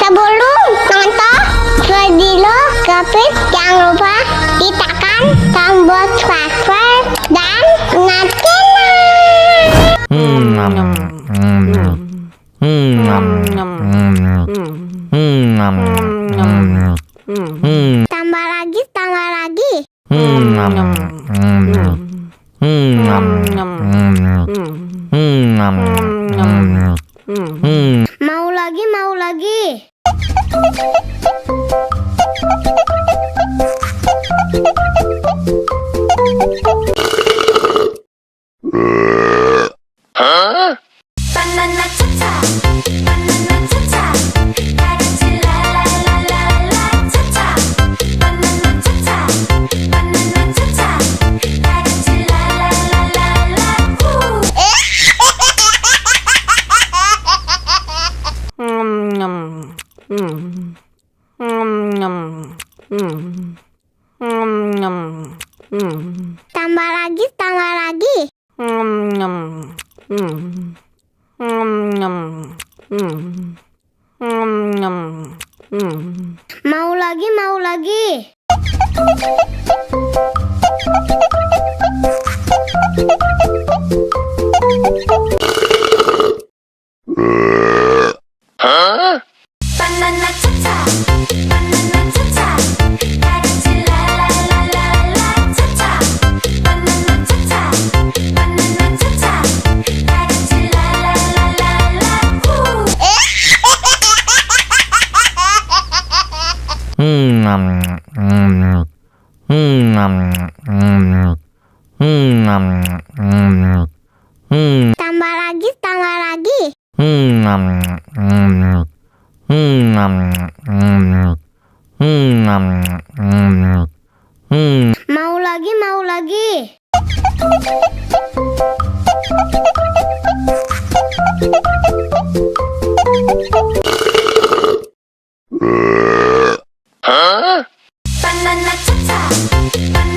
Sebelum nonton video Kepit, jangan lupa ditekan tombol subscribe dan tambah lagi. Mau lagi. Banana cha-cha, banana cha-cha, 가르치 라라라라라 cha-cha, banana cha-cha, banana cha-cha, 가르치 라라라라라 후. Tambah lagi. Mau lagi. Banana cha-cha, banana cha-cha, 가르치 라라라라라 cha-cha, banana cha-cha, banana cha-cha, 가르치 라라라라라 후. Tambah lagi. Mau lagi. Banana cha-cha, banana